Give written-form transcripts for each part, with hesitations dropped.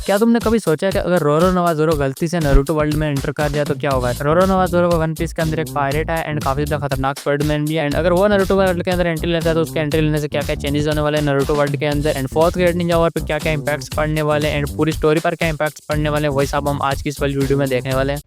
क्या तुमने कभी सोचा है कि अगर रोरो नवाज़ोरो गलती से नारुतो वर्ल्ड में एंटर कर जाए तो क्या होगा? रोरो नवाज़ोरो वन पीस के अंदर एक पायरेट है एंड काफी ज्यादा खतरनाक स्वर्डमैन भी है। एंड अगर वो नारुतो वर्ल्ड के अंदर एंट्री लेता है तो उसके एंट्री लेने से क्या क्या चेंजेस होने वाले हैं नारुतो वर्ल्ड के अंदर, and fourth grade Ninja war पे क्या क्या इंपैक्ट्स पड़ने वाले हैं, एंड पूरी स्टोरी पर क्या इंपैक्ट्स पड़ने वाले हैं, वही सब हम आज की इस वाली वीडियो में देखने वाले हैं।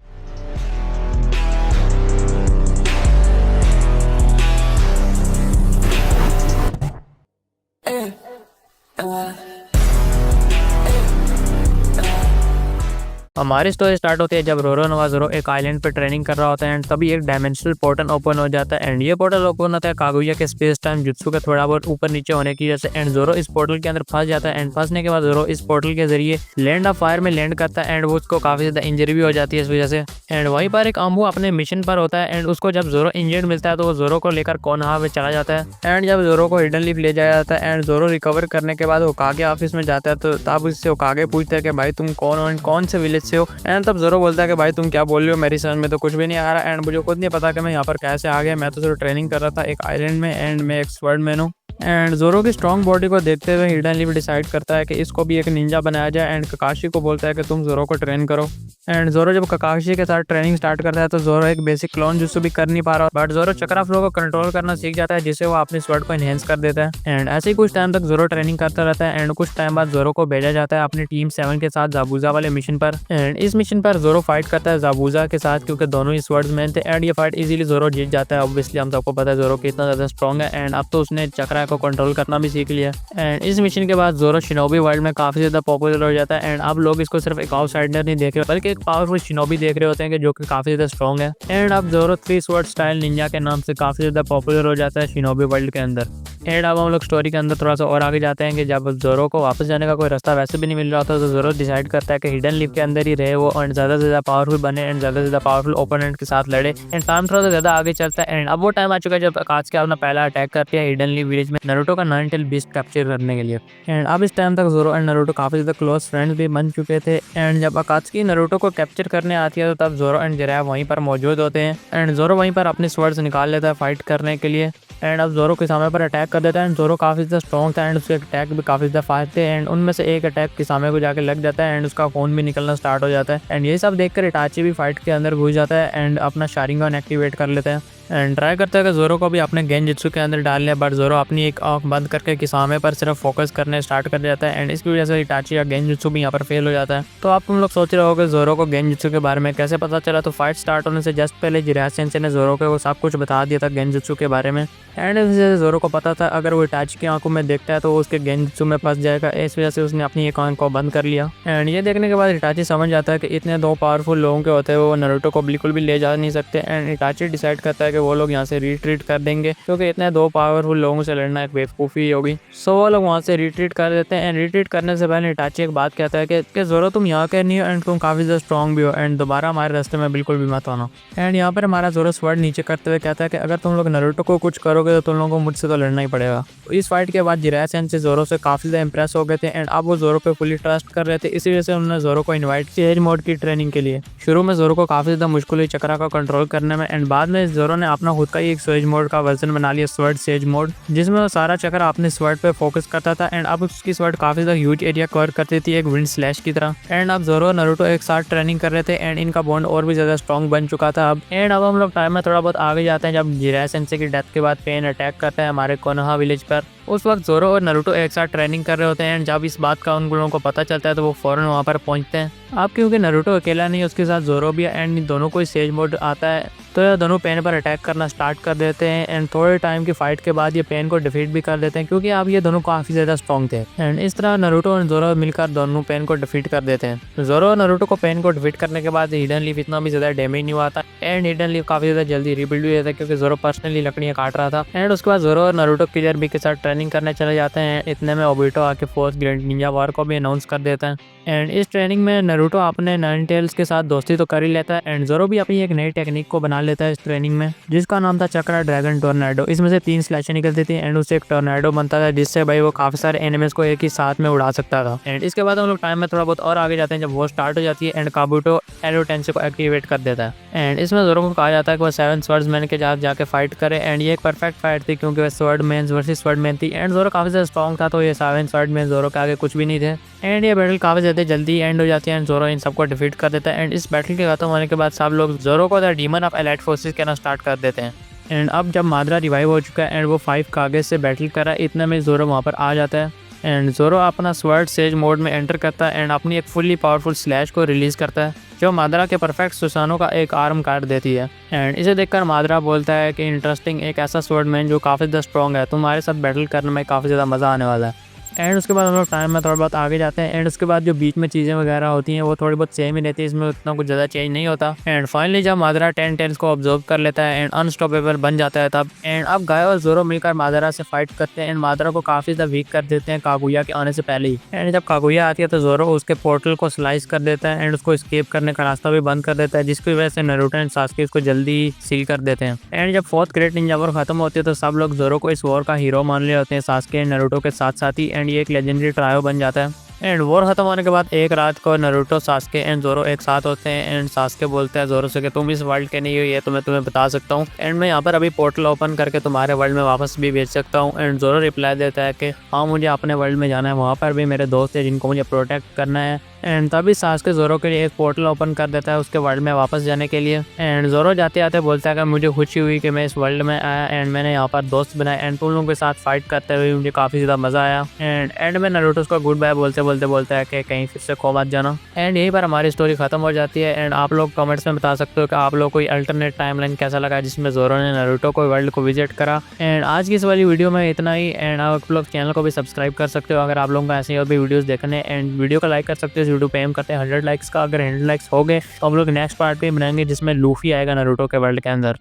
हमारी स्टोरी स्टार्ट होती है जब रोरो नवाज़ोरो एक आइलैंड पे ट्रेनिंग कर रहा होता है एंड तभी एक डायमेंशनल पोर्टल ओपन हो जाता है। एंड ये पोर्टल ओपन होता है कागुया के स्पेस टाइम जुत्सु के थोड़ा बहुत ऊपर नीचे होने की वजह से। एंड जोरो इस पोर्टल के अंदर फंस जाता है एंड फंसने के बाद जोरो इस पोर्टल के जरिए लैंड ऑफ फायर में लैंड करता है एंड वो उसको काफी ज्यादा इंजरी भी हो जाती है इस वजह से। एंड वहीं पर एक अम्बू अपने मिशन पर होता है एंड उसको जब जोरो इंजर्ड मिलता है तो वो जोरो को लेकर कोनोहा में चला जाता है। एंड जब जोरो को हिडन लीफ ले जाया जाता है एंड जोरो रिकवर करने के बाद वो कागे ऑफिस में जाता है तो तब उससे वो कागे पूछता है कि भाई तुम कौन हो एंड कौन से विलेज से हो। एंड तब जोरो बोलता है कि भाई तुम क्या बोल रहे हो, मेरी समझ में तो कुछ भी नहीं आ रहा एंड मुझे खुद नहीं पता कि मैं यहाँ पर कैसे आ गया, मैं तो सिर्फ ट्रेनिंग कर रहा था एक आइलैंड में एंड मैं एक स्वर्डमैन हूँ। एंड जोरो की स्ट्रॉन्ग बॉडी को देखते हुए हिडन लीफ डिसाइड करता है कि इसको भी एक निंजा बनाया जाए एंड ककाशी को बोलता है कि तुम जोरो को ट्रेन करो। एंड जोरो जब ककाशी के साथ ट्रेनिंग स्टार्ट करता है तो जोरो एक बेसिक क्लोन जुत्सु भी कर नहीं पा रहा, बट जोरो चक्रा फ्लो को कंट्रोल करना सीख जाता है जिससे वो अपनी स्वर्ड को एनहेंस कर देता है। एंड ऐसे ही कुछ टाइम तक जोरो ट्रेनिंग करता रहता है एंड कुछ टाइम बाद जोरो को भेजा जाता है अपनी टीम 7 के साथ जाबूजा वाले मिशन पर। एंड इस मिशन पर जोरो फाइट करता है जाबूजा के साथ क्योंकि दोनों ही स्वर्ड्समैन थे एंड ये फाइट इजीली जोरो जीत जाता है। ऑब्वियसली हम सबको पता है जोरो कितना ज्यादा स्ट्रॉन्ग है एंड अब तो उसने चक्रा को कंट्रोल करना भी सीख लिया। एंड इस मिशन के बाद जोरो शिनोबी वर्ल्ड में काफी ज्यादा पॉपुलर हो जाता है एंड अब लोग इसको सिर्फ एक आउटसाइडर नहीं देख रहे बल्कि एक पावरफुल शिनोबी देख रहे होते हैं कि जो कि काफी ज्यादा स्ट्रॉन्ग है। एंड अब जोरो 3 स्वॉर्ड स्टाइल निंजा के नाम से काफी ज्यादा पॉपुलर हो जाता है शिनोबी वर्ल्ड के अंदर। एंड अब हम लोग स्टोरी के अंदर थोड़ा सा और आगे जाते हैं कि जब जोरो को वापस जाने का कोई रास्ता वैसे भी नहीं मिल रहा था तो जोरो डिसाइड करता है कि हिडन लीफ के अंदर ही रहे वो एंड ज्यादा से ज्यादा पावरफुल बने एंड ज्यादा से ज्यादा पावरफुल ओपोनेंट के साथ लड़े। एंड टाइम थोड़ा सा ज्यादा आगे चलता है एंड अब वो टाइम आ चुका है जब अकात्सुकी अपना पहला अटैक करती है हिडन लीफ विलेज में नारुतो का 9 टेल बीस्ट कैप्चर करने के लिए। एंड अब इस टाइम तक जोरो एंड नारुतो काफी ज्यादा क्लोज फ्रेंड्स भी बन चुके थे। एंड जब अकात्सुकी नारुतो को कैप्चर करने आती है तो तब जोरो एंड जिराया वहीं पर मौजूद होते हैं एंड जोरो वहीं पर अपने स्वर्ड्स निकाल लेता है फाइट करने के लिए। एंड अब जोरो के सामने पर अटैक कर देता है एंड जोरो काफी ज्यादा स्ट्रॉन्ग था एंड उसके अटैक भी काफी ज्यादा फास्ट थे एंड उनमें से एक अटैक के सामने को जाके लग जाता है एंड उसका खून भी निकलना स्टार्ट हो जाता है। एंड ये सब देखकर इटाची भी फाइट के अंदर घुस जाता है एंड अपना शारिंगन एक्टिवेट कर लेता है एंड ट्राई करता है कि जोरो को भी अपने गेंजुत्सु के अंदर डाल ले, बट जोरो अपनी एक आंख बंद करके किसामे पर सिर्फ फोकस करने स्टार्ट कर जाता है एंड इसकी वजह से इटाची का गेंजुत्सु भी यहाँ पर फेल हो जाता है। तो आप तुम लोग सोच रहे होगे जोरो को गेंजुत्सु के बारे में कैसे पता चला, तो फाइट स्टार्ट होने से जस्ट पहले जिराया सेंसेई ने जोरो को सब कुछ बता दिया था गेंजुत्सु के बारे में एंड इस वजह से जोरो को पता था अगर वो इटाची की आंखों में देखता है तो वो उसके गेंजुत्सु में फंस जाएगा, इस वजह से उसने अपनी एक आंख को बंद कर लिया। एंड ये देखने के बाद इटाची समझ जाता है कि इतने 2 पावरफुल लोगों के होते हैं वो नारुतो को बिल्कुल भी ले जा नहीं सकते एंड इटाची डिसाइड करता है कि वो लोग यहाँ से रिट्रीट कर देंगे क्योंकि इतने 2 पावरफुल लोगों से लड़ना एक बेवकूफ़ी होगी। सो वो लोग वहाँ से रिट्रीट कर देते हैं एंड रिट्रीट करने से पहले इटाची एक बात कहता है कि जोरो तुम यहाँ के नहीं हो एंड तुम काफ़ी ज़्यादा स्ट्रॉन्ग भी हो एंड दोबारा हमारे रास्ते में बिल्कुल भी मत आना। एंड यहाँ पर हमारा जोरो स्वर्ड नीचे करते हुए कहता है कि अगर तुम लोग नारुतो को कुछ करोगे तो तुम लोगों को मुझसे तो लड़ना ही पड़ेगा। इस फाइट के बाद जिराया सेंसेई जोरो से काफ़ी ज़्यादा इंप्रेस हो गए थे एंड अब वो जोरो पे फुली ट्रस्ट कर रहे थे, इसी वजह से उन्होंने जोरो को इन्वाइट किया सेज मोड की ट्रेनिंग के लिए। शुरू में जोरो को काफ़ी ज़्यादा मुश्किल हुई चक्रा को कंट्रोल करने में एंड बाद में जोरो ने अपना खुद का ही एक सेज मोड का वर्जन बना लिया स्वर्ड सेज मोड, जिसमें वो सारा चक्रा अपने स्वर्ड पे फोकस करता था एंड अब उसकी स्वर्ड काफ़ी ज़्यादा ह्यूज एरिया कवर करती थी एक विंड स्लैश की तरह। एंड अब जोरो और नारुतो एक साथ ट्रेनिंग कर रहे थे एंड इनका बॉन्ड और भी ज़्यादा स्ट्रॉन्ग बन चुका था अब। एंड अब हम लोग टाइम में थोड़ा बहुत आगे जाते हैं जब जिराया सेंसेई की डेथ के बाद पेन अटैक करता है हमारे कोनोहा विलेज पर। उस वक्त जोरो और नारुतो एक साथ ट्रेनिंग कर रहे होते हैं एंड जब इस बात का उन लोगों को पता चलता है तो वो फौरन वहाँ पर पहुँचते हैं। अब क्योंकि नारुतो अकेला नहीं है उसके साथ जोरो भी है एंड दोनों को सेज मोड आता है तो ये दोनों पेन पर अटैक करना स्टार्ट कर देते हैं एंड थोड़े टाइम की फाइट के बाद ये पेन को डिफीट भी कर देते हैं क्योंकि अब ये दोनों काफ़ी ज़्यादा स्ट्रॉन्ग थे एंड इस तरह नारुतो और जोरो मिलकर दोनों पेन को डिफीट कर देते हैं। जोरो और नारुतो को पेन को डिफीट करने के बाद हिडन लीफ इतना भी ज़्यादा डैमेज नहीं हुआ था एंड हिडन लीफ काफ़ी ज़्यादा जल्दी रिबिल्ड हुआ था क्योंकि जोरो पर्सनली लकड़ियाँ काट रहा था। एंड उसके बाद जोरो और नारुतो किलर बी के साथ ट्रेनिंग करने चले जाते हैं। इतने में ओबिटो आके फोर्थ ग्रेड निंजा वॉर को भी अनाउंस कर देता है एंड इस ट्रेनिंग में नारुतो अपने 9 टेल्स के साथ दोस्ती तो कर ही लेता है एंड जोरो भी अपनी एक नई टेक्निक को बना लेता है इस ट्रेनिंग में जिसका नाम था चक्रा ड्रैगन टोर्नेडो। इसमें से 3 स्लैशें निकलती थी एंड उससे एक टोर्नेडो बनता था जिससे भाई वो काफी सारे एनिमीज को एक ही साथ में उड़ा सकता था। एंड इसके बाद हम लोग टाइम में थोड़ा बहुत और आगे जाते हैं जब वो स्टार्ट हो जाती है एंड काबुटो एरो टेंसे को एक्टिवेट कर देता है। एंड इसमें जोरो को कहा जाता है कि वो 7 स्वर्ड्समैन के साथ जाके फाइट करे। एंड ये एक परफेक्ट फाइट थी क्योंकि वह स्वर्डमैन वर्सेस स्वर्डमैन थी एंड जोरो काफी ज्यादा स्ट्रॉन्ग था, तो ये 7 स्वर्डमैन जोरो के आगे कुछ भी नहीं थे। एंड ये बैटल काफी ज्यादा जल्दी एंड हो जाती है एंड जोरो इन सबको डिफीट कर देता है। एंड इस बैटल के खत्म होने के बाद सब लोग जोरो को the demon of elite forces कहना स्टार्ट कर देते हैं। एंड अब जब मादरा रिवाइव हो चुका है एंड वो 5 कागे से बैटल कर रहा है, इतने में जोरो वहाँ पर आ जाता है। एंड जोरो अपना स्वर्ड सेज मोड में एंटर करता है एंड अपनी एक फुल्ली पावरफुल स्लैश को रिलीज करता है जो मादरा के परफेक्ट सुसानो का एक आर्म काट देती है। एंड इसे देखकर मादरा बोलता है कि इंटरेस्टिंग, एक ऐसा स्वॉर्डमैन जो काफ़ी ज़्यादा स्ट्रॉन्ग है, तुम्हारे साथ बैटल करने में काफ़ी ज़्यादा मज़ा आने वाला है। एंड उसके बाद हम लोग टाइम में थोड़ा बहुत आगे जाते हैं एंड उसके बाद जो बीच में चीज़ें वगैरह होती हैं वो थोड़ी बहुत सेम ही रहती है, इसमें उतना कुछ ज़्यादा चेंज नहीं होता। एंड फाइनली जब मादरा 10 टेल्स को ऑब्जर्व कर लेता है एंड अनस्टॉपेबल बन जाता है तब। एंड अब गाय और जोरो मिलकर मादरा से फाइट करते हैं एंड मादरा को काफ़ी ज़्यादा वीक कर देते हैं कागुया के आने से पहले ही। एंड जब कागुया आती है तो जोरो उसके पोर्टल को स्लाइस कर देता है एंड उसको एस्केप करने का रास्ता भी बंद कर देता है, जिसकी वजह से नारुतो एंड सास्के उसको जल्दी सील कर देते हैं। एंड जब 4th ग्रेट निंजा वॉर खत्म होती है तो सब लोग जोरो को इस वॉर का हीरो मान रहे होते हैं, सास्के एंड नारुतो के साथ साथ ही। एंड ये एक लेजेंडरी ट्रायो बन जाता है। एंड वॉर खत्म होने के बाद एक रात को नारुतो, सास्के एंड जोरो एक साथ होते हैं एंड सास्के बोलते हैं जोरो से कि तुम इस वर्ल्ड के नहीं हो, ये तो मैं तुम्हें बता सकता हूँ एंड मैं यहाँ पर अभी पोर्टल ओपन करके तुम्हारे वर्ल्ड में वापस भी भेज सकता हूँ। एंड जोरो रिप्लाई देता है कि हाँ मुझे अपने वर्ल्ड में जाना है, वहाँ पर भी मेरे दोस्त हैं जिनको मुझे प्रोटेक्ट करना है। एंड तभी सास्के जोरो के लिए एक पोर्टल ओपन कर देता है उसके वर्ल्ड में वापस जाने के लिए। एंड जोरो जाते आते बोलता है कि मुझे खुशी हुई कि मैं इस वर्ल्ड में आया एंड मैंने यहाँ पर दोस्त बनाए एंड तुम लोगों के साथ फाइट करते हुए मुझे काफ़ी ज़्यादा मज़ा आया। एंड में नारुतो को गुड बाय बोलते बोलते बोलता है कि कहीं फिर से खो मत जाना। एंड यहीं पर हमारी स्टोरी खत्म हो जाती है। एंड आप लोग कमेंट्स में बता सकते हो कि आप लोग कोई अल्टरनेट टाइमलाइन कैसा लगा जिसमें जोरो ने नारुतो को वर्ल्ड को विजिट करा। एंड आज की इस वाली वीडियो में इतना ही। एंड आप लोग चैनल को भी सब्सक्राइब कर सकते हो अगर आप लोगों को ऐसे ही और भी वीडियोस देखने। एंड वीडियो को लाइक कर सकते हो, इस वीडियो पे एम करते हैं 100 लाइक्स का। अगर 100 लाइक्स हो गए तो हम लोग नेक्स्ट पार्ट भी बनाएंगे जिसमें लूफी आएगा नारुतो के वर्ल्ड के अंदर।